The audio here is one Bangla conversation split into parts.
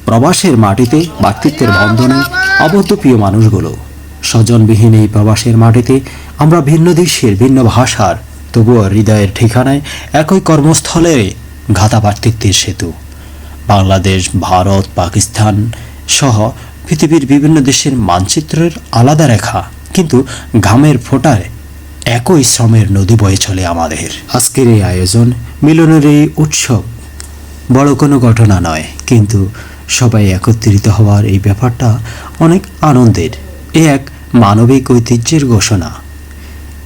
প্রবাসের মাটিতে ব্যক্তিত্বের বন্ধনে আবদ্ধ প্রিয় মানুষগুলো। স্বজনবিহীন এই প্রবাসের মাটিতে আমরা ভিন্ন দেশের ভিন্ন ভাষার, তবুও হৃদয়ের ঠিকানায় একই কর্মস্থলে ঘাতা ব্যক্তিত্বের সেতু। বাংলাদেশ, ভারত, পাকিস্তান সহ পৃথিবীর বিভিন্ন দেশের মানচিত্রের আলাদা রেখা, কিন্তু ঘামের ফোঁটায় একই শ্রমের নদী বয়ে চলে আমাদের। আজকের এই আয়োজন, মিলনের এই উৎসব বড় কোনো ঘটনা নয়, কিন্তু সবাই একত্রিত হওয়ার এই ব্যাপারটা অনেক আনন্দের। এ এক মানবিক ঐতিহ্যের ঘোষণা।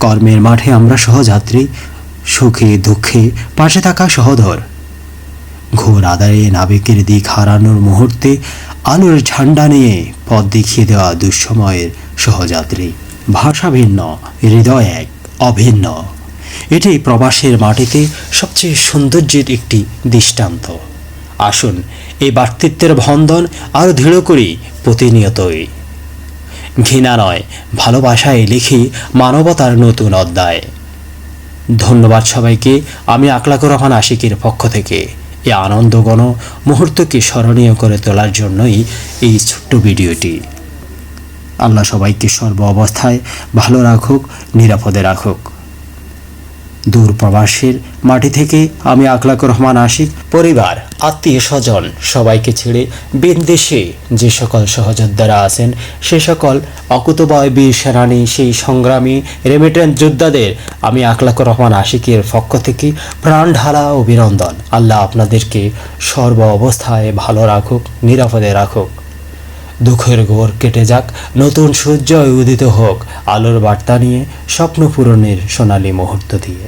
কর্মের মাঠে আমরা সহযাত্রী, সুখে দুঃখে পাশে থাকা সহধর। ঘোর আধারে নাবিকের দিক হারানোর মুহূর্তে আলোর ঝান্ডা নিয়ে পথ দেখিয়ে দেওয়া দুঃসময়ের সহযাত্রী। ভাষা ভিন্ন, হৃদয় এক, অভিন্ন। এটি প্রবাসের মাটিতে সবচেয়ে সৌন্দর্যের একটি দৃষ্টান্ত। আসুন এই ব্যক্তিত্বের বন্ধন আরও দৃঢ় করি প্রতিনিয়তই। ঘৃণা নয়, ভালোবাসায় লিখি মানবতার নতুন অধ্যায়। ধন্যবাদ সবাইকে। আমি আকলাকুর রহমান আশিকের পক্ষ থেকে এই আনন্দঘন মুহূর্তকে স্মরণীয় করে তোলার জন্যই এই ছোট্ট ভিডিওটি। আল্লাহ সবাইকে সর্ব অবস্থায় ভালো রাখুক, নিরাপদে রাখুক। দূর প্রবাসের মাটি থেকে আমি আকলাকুর রহমান আশিক পরিবার, আত্মীয় স্বজন সবাইকে ছেড়ে বিদেশে যে সকল সহযোদ্ধারা আছেন, সে সকল অকুতোভয় বীর সেনানী, সেই সংগ্রামী রেমিটেন্স যোদ্ধাদের আমি আকলাকুর রহমান আশিকের পক্ষ থেকে প্রাণ ঢালা অভিনন্দন। আল্লাহ আপনাদেরকে সর্ব অবস্থায় ভালো রাখুক, নিরাপদে রাখুক। দুঃখের ঘোর কেটে যাক, নতুন সূর্য উদিত হোক আলোর বার্তা নিয়ে, স্বপ্ন পূরণের সোনালী মুহূর্ত দিয়ে।